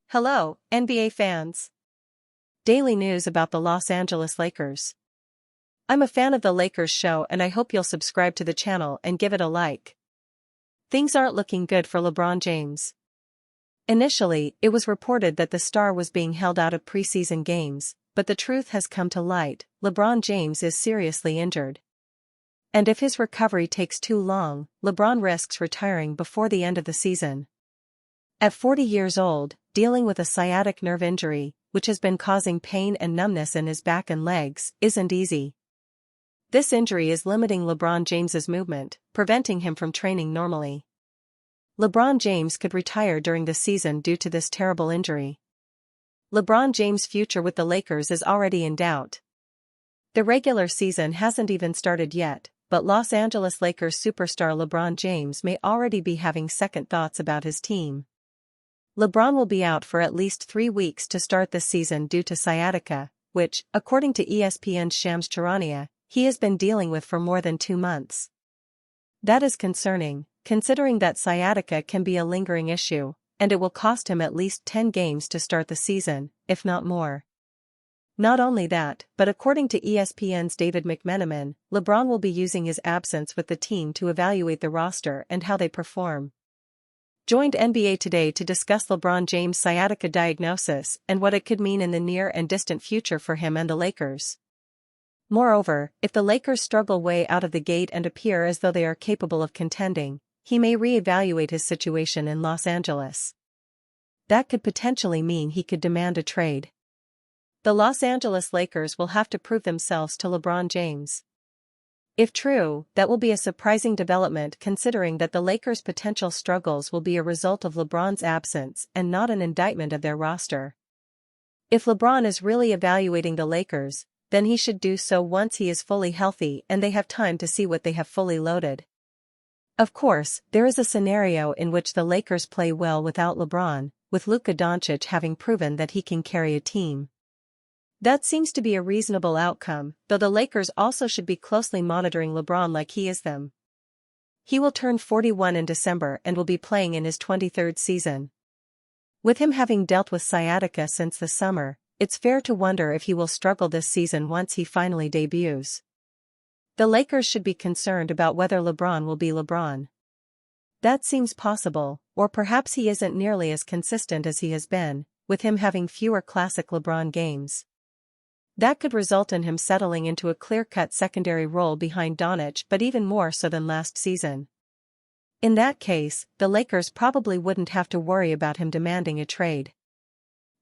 Hello, NBA fans. Daily news about the Los Angeles Lakers. I'm a fan of the Lakers show and I hope you'll subscribe to the channel and give it a like. Things aren't looking good for LeBron James. Initially, it was reported that the star was being held out of preseason games, but the truth has come to light: LeBron James is seriously injured. And if his recovery takes too long, LeBron risks retiring before the end of the season. At 40 years old, dealing with a sciatic nerve injury, which has been causing pain and numbness in his back and legs, isn't easy. This injury is limiting LeBron James's movement, preventing him from training normally. LeBron James could retire during the season due to this terrible injury. LeBron James' future with the Lakers is already in doubt. The regular season hasn't even started yet, but Los Angeles Lakers superstar LeBron James may already be having second thoughts about his team. LeBron will be out for at least 3 weeks to start this season due to sciatica, which, according to ESPN's Shams Charania, he has been dealing with for more than 2 months. That is concerning, considering that sciatica can be a lingering issue, and it will cost him at least 10 games to start the season, if not more. Not only that, but according to ESPN's David McMenamin, LeBron will be using his absence with the team to evaluate the roster and how they perform. Joined NBA Today to discuss LeBron James' sciatica diagnosis and what it could mean in the near and distant future for him and the Lakers. Moreover, if the Lakers struggle way out of the gate and appear as though they are capable of contending, he may re-evaluate his situation in Los Angeles. That could potentially mean he could demand a trade. The Los Angeles Lakers will have to prove themselves to LeBron James. If true, that will be a surprising development considering that the Lakers' potential struggles will be a result of LeBron's absence and not an indictment of their roster. If LeBron is really evaluating the Lakers, then he should do so once he is fully healthy and they have time to see what they have fully loaded. Of course, there is a scenario in which the Lakers play well without LeBron, with Luka Doncic having proven that he can carry a team. That seems to be a reasonable outcome, though the Lakers also should be closely monitoring LeBron like he is them. He will turn 41 in December and will be playing in his 23rd season. With him having dealt with sciatica since the summer, it's fair to wonder if he will struggle this season once he finally debuts. The Lakers should be concerned about whether LeBron will be LeBron. That seems possible, or perhaps he isn't nearly as consistent as he has been, with him having fewer classic LeBron games. That could result in him settling into a clear-cut secondary role behind Doncic, but even more so than last season. In that case, the Lakers probably wouldn't have to worry about him demanding a trade.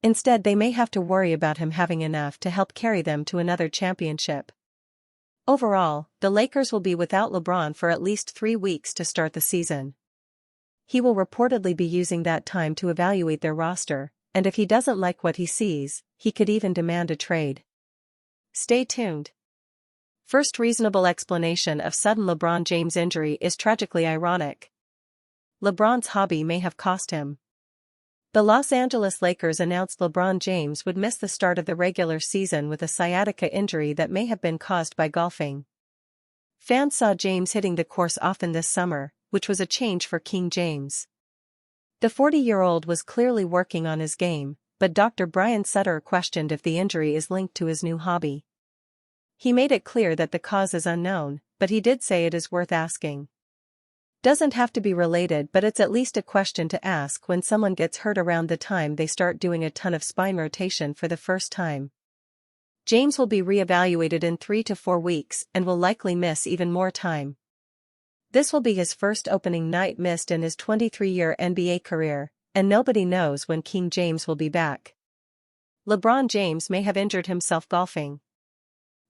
Instead, they may have to worry about him having enough to help carry them to another championship. Overall, the Lakers will be without LeBron for at least 3 weeks to start the season. He will reportedly be using that time to evaluate their roster, and if he doesn't like what he sees, he could even demand a trade. Stay tuned. First reasonable explanation of sudden LeBron James injury is tragically ironic. LeBron's hobby may have cost him. The Los Angeles Lakers announced LeBron James would miss the start of the regular season with a sciatica injury that may have been caused by golfing. Fans saw James hitting the course often this summer, which was a change for King James. The 40-year-old was clearly working on his game, but Dr. Brian Sutter questioned if the injury is linked to his new hobby. He made it clear that the cause is unknown, but he did say it is worth asking. Doesn't have to be related, but it's at least a question to ask when someone gets hurt around the time they start doing a ton of spine rotation for the first time. James will be re-evaluated in 3 to 4 weeks and will likely miss even more time. This will be his first opening night missed in his 23-year NBA career, and nobody knows when King James will be back. LeBron James may have injured himself golfing.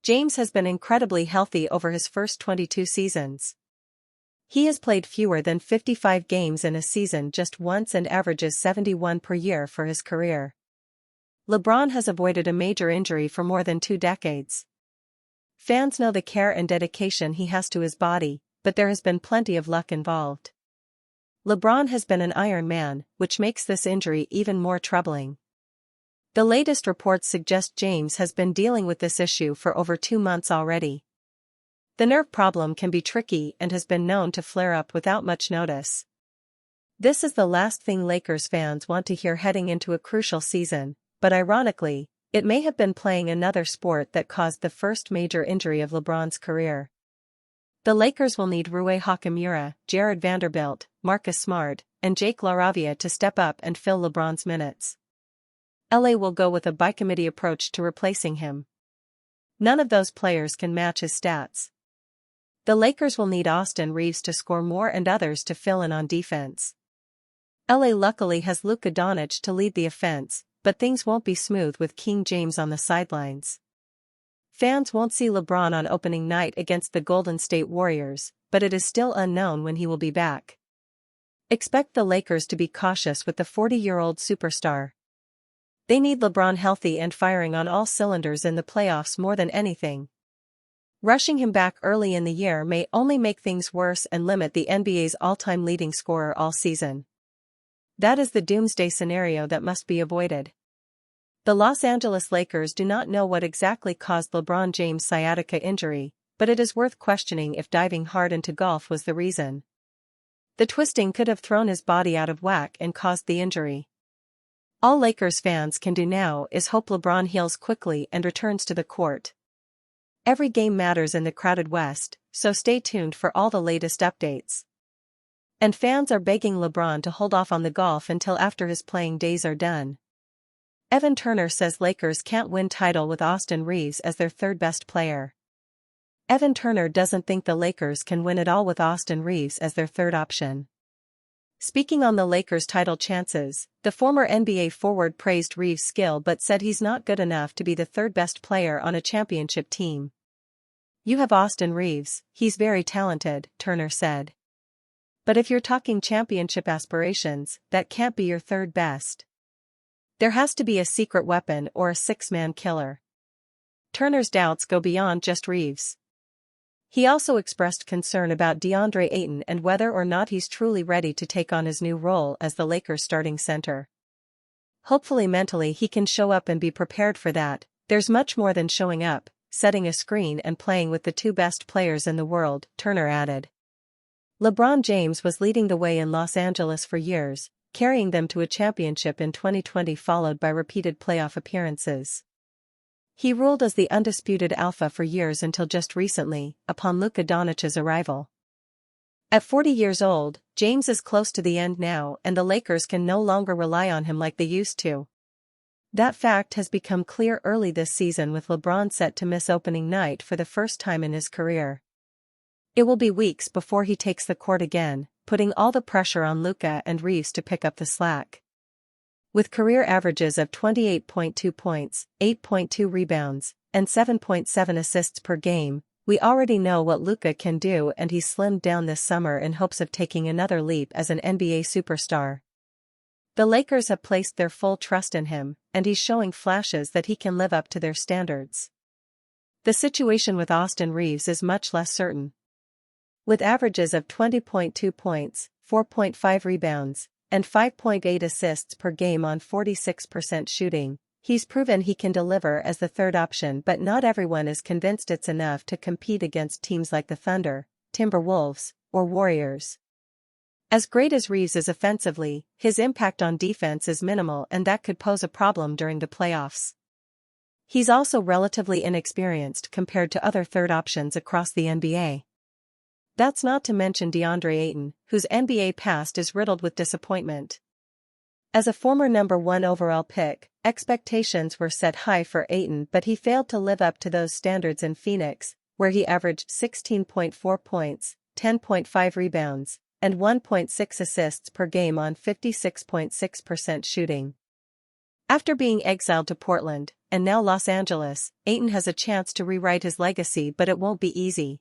James has been incredibly healthy over his first 22 seasons. He has played fewer than 55 games in a season just once and averages 71 per year for his career. LeBron has avoided a major injury for more than 2 decades. Fans know the care and dedication he has to his body, but there has been plenty of luck involved. LeBron has been an Iron Man, which makes this injury even more troubling. The latest reports suggest James has been dealing with this issue for over 2 months already. The nerve problem can be tricky and has been known to flare up without much notice. This is the last thing Lakers fans want to hear heading into a crucial season, but ironically, it may have been playing another sport that caused the first major injury of LeBron's career. The Lakers will need Rui Hachimura, Jared Vanderbilt, Marcus Smart, and Jake LaRavia to step up and fill LeBron's minutes. LA will go with a by-committee approach to replacing him. None of those players can match his stats. The Lakers will need Austin Reeves to score more and others to fill in on defense. LA luckily has Luka Doncic to lead the offense, but things won't be smooth with King James on the sidelines. Fans won't see LeBron on opening night against the Golden State Warriors, but it is still unknown when he will be back. Expect the Lakers to be cautious with the 40-year-old superstar. They need LeBron healthy and firing on all cylinders in the playoffs more than anything. Rushing him back early in the year may only make things worse and limit the NBA's all-time leading scorer all season. That is the doomsday scenario that must be avoided. The Los Angeles Lakers do not know what exactly caused LeBron James' sciatica injury, but it is worth questioning if diving hard into golf was the reason. The twisting could have thrown his body out of whack and caused the injury. All Lakers fans can do now is hope LeBron heals quickly and returns to the court. Every game matters in the crowded West, so stay tuned for all the latest updates. And fans are begging LeBron to hold off on the golf until after his playing days are done. Evan Turner says Lakers can't win title with Austin Reeves as their third best player. Evan Turner doesn't think the Lakers can win it all with Austin Reeves as their third option. Speaking on the Lakers' title chances, the former NBA forward praised Reeves' skill but said he's not good enough to be the third best player on a championship team. "You have Austin Reeves, he's very talented," Turner said. "But if you're talking championship aspirations, that can't be your third best. There has to be a secret weapon or a six-man killer." Turner's doubts go beyond just Reeves. He also expressed concern about DeAndre Ayton and whether or not he's truly ready to take on his new role as the Lakers' starting center. "Hopefully mentally he can show up and be prepared for that. There's much more than showing up, setting a screen and playing with the two best players in the world," Turner added. LeBron James was leading the way in Los Angeles for years, carrying them to a championship in 2020 followed by repeated playoff appearances. He ruled as the undisputed alpha for years until just recently, upon Luka Doncic's arrival. At 40 years old, James is close to the end now and the Lakers can no longer rely on him like they used to. That fact has become clear early this season with LeBron set to miss opening night for the first time in his career. It will be weeks before he takes the court again, putting all the pressure on Luka and Reeves to pick up the slack. With career averages of 28.2 points, 8.2 rebounds, and 7.7 assists per game, we already know what Luka can do and he's slimmed down this summer in hopes of taking another leap as an NBA superstar. The Lakers have placed their full trust in him, and he's showing flashes that he can live up to their standards. The situation with Austin Reeves is much less certain. With averages of 20.2 points, 4.5 rebounds, and 5.8 assists per game on 46% shooting, he's proven he can deliver as the third option, but not everyone is convinced it's enough to compete against teams like the Thunder, Timberwolves, or Warriors. As great as Reeves is offensively, his impact on defense is minimal and that could pose a problem during the playoffs. He's also relatively inexperienced compared to other third options across the NBA. That's not to mention DeAndre Ayton, whose NBA past is riddled with disappointment. As a former number 1 overall pick, expectations were set high for Ayton, but he failed to live up to those standards in Phoenix, where he averaged 16.4 points, 10.5 rebounds, and 1.6 assists per game on 56.6% shooting. After being exiled to Portland, and now Los Angeles, Ayton has a chance to rewrite his legacy, but it won't be easy.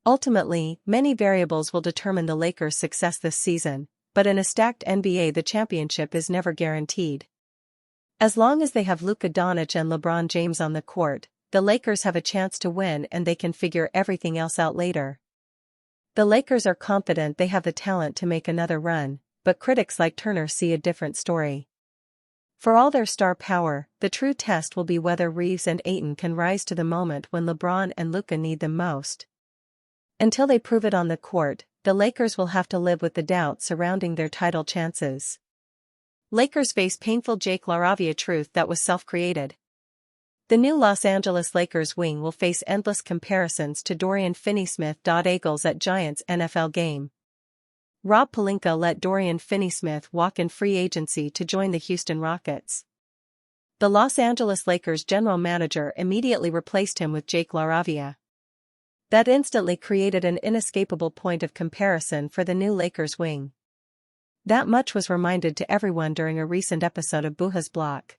Ultimately, many variables will determine the Lakers' success this season, but in a stacked NBA the championship is never guaranteed. As long as they have Luka Doncic and LeBron James on the court, the Lakers have a chance to win and they can figure everything else out later. The Lakers are confident they have the talent to make another run, but critics like Turner see a different story. For all their star power, the true test will be whether Reeves and Ayton can rise to the moment when LeBron and Luka need them most. Until they prove it on the court, the Lakers will have to live with the doubt surrounding their title chances. Lakers face painful Jake LaRavia truth that was self-created. The new Los Angeles Lakers wing will face endless comparisons to Dorian Finney-Smith. Eagles at Giants NFL game. Rob Pelinka let Dorian Finney-Smith walk in free agency to join the Houston Rockets. The Los Angeles Lakers general manager immediately replaced him with Jake LaRavia. That instantly created an inescapable point of comparison for the new Lakers wing. That much was reminded to everyone during a recent episode of Buha's Block.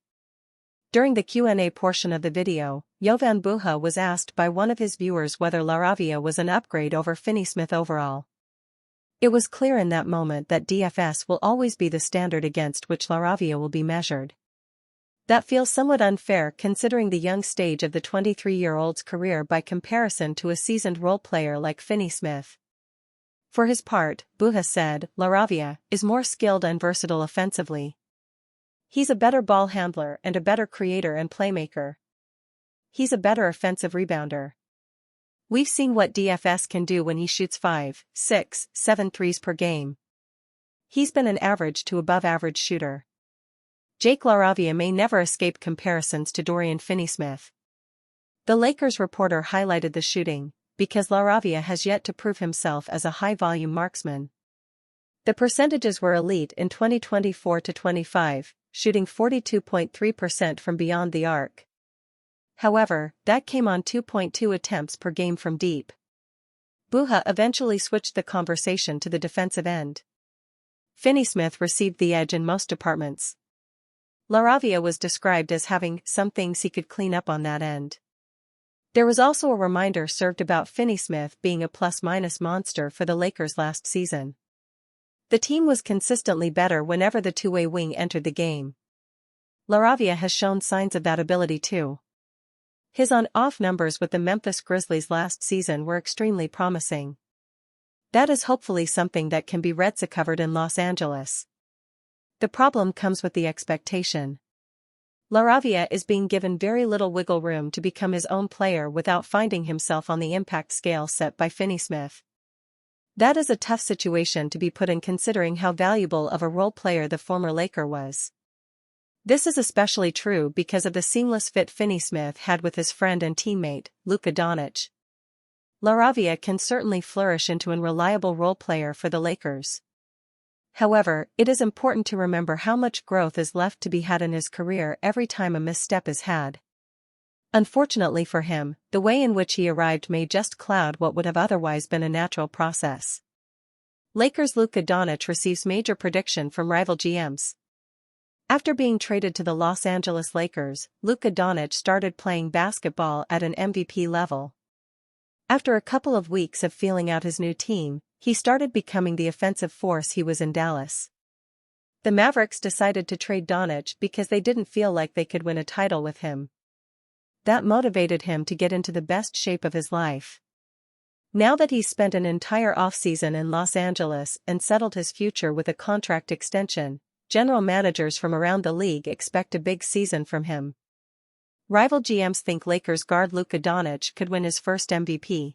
During the Q&A portion of the video, Jovan Buha was asked by one of his viewers whether LaRavia was an upgrade over Finney-Smith overall. It was clear in that moment that DFS will always be the standard against which LaRavia will be measured. That feels somewhat unfair considering the young stage of the 23-year-old's career by comparison to a seasoned role player like Finney-Smith. For his part, Buha said, LaRavia is more skilled and versatile offensively. He's a better ball handler and a better creator and playmaker. He's a better offensive rebounder. We've seen what DFS can do when he shoots 5, 6, 7 threes per game. He's been an average to above-average shooter. Jake LaRavia may never escape comparisons to Dorian Finney-Smith. The Lakers reporter highlighted the shooting, because LaRavia has yet to prove himself as a high-volume marksman. The percentages were elite in 2024-25, shooting 42.3% from beyond the arc. However, that came on 2.2 attempts per game from deep. Buha eventually switched the conversation to the defensive end. Finney-Smith received the edge in most departments. LaRavia was described as having some things he could clean up on that end. There was also a reminder served about Finney-Smith being a plus-minus monster for the Lakers last season. The team was consistently better whenever the two-way wing entered the game. LaRavia has shown signs of that ability too. His on-off numbers with the Memphis Grizzlies last season were extremely promising. That is hopefully something that can be recovered in Los Angeles. The problem comes with the expectation. LaRavia is being given very little wiggle room to become his own player without finding himself on the impact scale set by Finney-Smith. That is a tough situation to be put in considering how valuable of a role player the former Laker was. This is especially true because of the seamless fit Finney-Smith had with his friend and teammate, Luka Doncic. LaRavia can certainly flourish into an reliable role player for the Lakers. However, it is important to remember how much growth is left to be had in his career every time a misstep is had. Unfortunately for him, the way in which he arrived may just cloud what would have otherwise been a natural process. Lakers' Luka Doncic receives major prediction from rival GMs. After being traded to the Los Angeles Lakers, Luka Doncic started playing basketball at an MVP level. After a couple of weeks of feeling out his new team, he started becoming the offensive force he was in Dallas. The Mavericks decided to trade Doncic because they didn't feel like they could win a title with him. That motivated him to get into the best shape of his life. Now that he's spent an entire offseason in Los Angeles and settled his future with a contract extension, general managers from around the league expect a big season from him. Rival GMs think Lakers guard Luka Doncic could win his first MVP.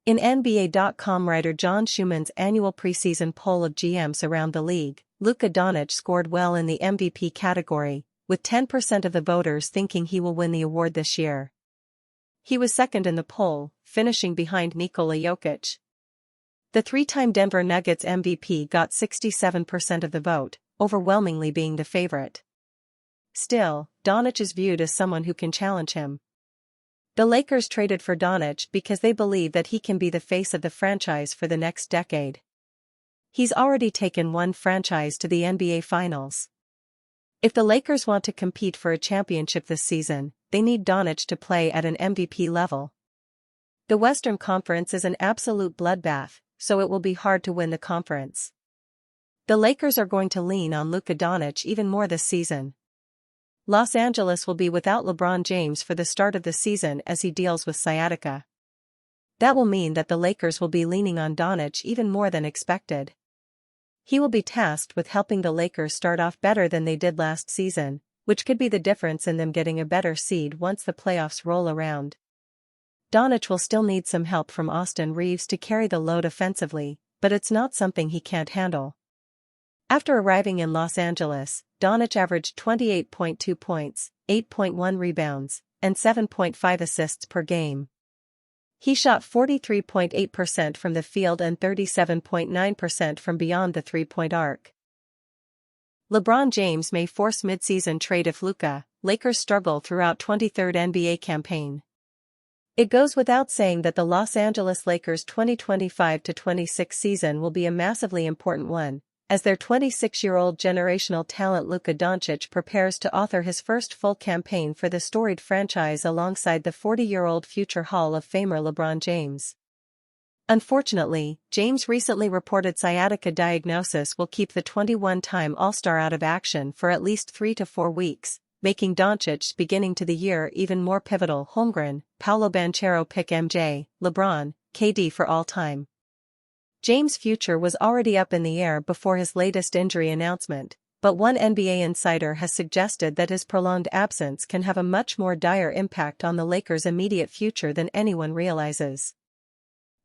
In NBA.com writer John Schumann's annual preseason poll of GMs around the league, Luka Doncic scored well in the MVP category, with 10% of the voters thinking he will win the award this year. He was second in the poll, finishing behind Nikola Jokic. The three-time Denver Nuggets MVP got 67% of the vote, overwhelmingly being the favorite. Still, Doncic is viewed as someone who can challenge him. The Lakers traded for Doncic because they believe that he can be the face of the franchise for the next decade. He's already taken one franchise to the NBA Finals. If the Lakers want to compete for a championship this season, they need Doncic to play at an MVP level. The Western Conference is an absolute bloodbath, so it will be hard to win the conference. The Lakers are going to lean on Luka Doncic even more this season. Los Angeles will be without LeBron James for the start of the season as he deals with sciatica. That will mean that the Lakers will be leaning on Doncic even more than expected. He will be tasked with helping the Lakers start off better than they did last season, which could be the difference in them getting a better seed once the playoffs roll around. Doncic will still need some help from Austin Reeves to carry the load offensively, but it's not something he can't handle. After arriving in Los Angeles, Doncic averaged 28.2 points, 8.1 rebounds, and 7.5 assists per game. He shot 43.8% from the field and 37.9% from beyond the three-point arc. LeBron James may force midseason trade if Lakers struggle throughout 23rd NBA campaign. It goes without saying that the Los Angeles Lakers' 2025-26 season will be a massively important one, as their 26-year-old generational talent Luka Doncic prepares to author his first full campaign for the storied franchise alongside the 40-year-old future Hall of Famer LeBron James. Unfortunately, James' recently reported sciatica diagnosis will keep the 21-time All-Star out of action for at least 3 to 4 weeks, making Doncic's beginning to the year even more pivotal. Holmgren, Paolo Banchero pick MJ, LeBron, KD for all time. James' future was already up in the air before his latest injury announcement, but one NBA insider has suggested that his prolonged absence can have a much more dire impact on the Lakers' immediate future than anyone realizes.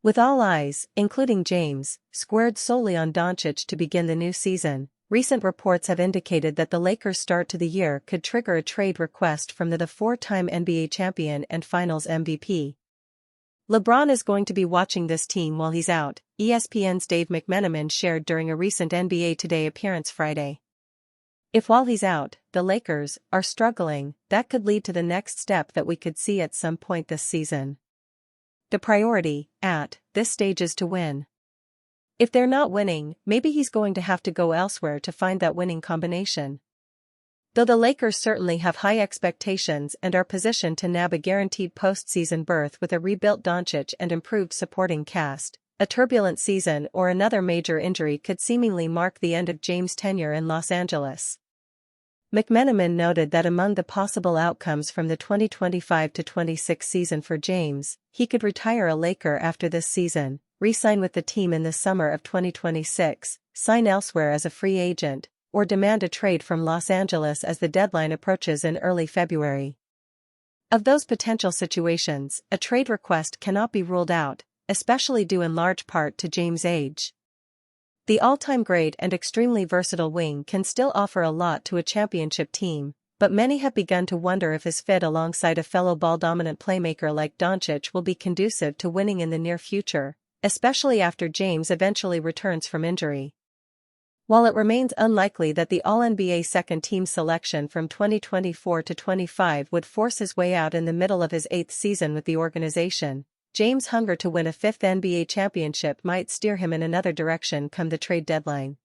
With all eyes, including James, squared solely on Doncic to begin the new season, recent reports have indicated that the Lakers' start to the year could trigger a trade request from the four-time NBA champion and Finals MVP. LeBron is going to be watching this team while he's out, ESPN's Dave McMenamin shared during a recent NBA Today appearance Friday. If while he's out, the Lakers are struggling, that could lead to the next step that we could see at some point this season. The priority, at this stage, is to win. If they're not winning, maybe he's going to have to go elsewhere to find that winning combination. Though the Lakers certainly have high expectations and are positioned to nab a guaranteed postseason berth with a rebuilt Doncic and improved supporting cast, a turbulent season or another major injury could seemingly mark the end of James' tenure in Los Angeles. McMenamin noted that among the possible outcomes from the 2025-26 season for James, he could retire a Laker after this season, re-sign with the team in the summer of 2026, sign elsewhere as a free agent, or demand a trade from Los Angeles as the deadline approaches in early February. Of those potential situations, a trade request cannot be ruled out, especially due in large part to James' age. The all-time great and extremely versatile wing can still offer a lot to a championship team, but many have begun to wonder if his fit alongside a fellow ball-dominant playmaker like Doncic will be conducive to winning in the near future, especially after James eventually returns from injury. While it remains unlikely that the All-NBA second-team selection from 2024-25 would force his way out in the middle of his 8th season with the organization, James' hunger to win a 5th NBA championship might steer him in another direction come the trade deadline.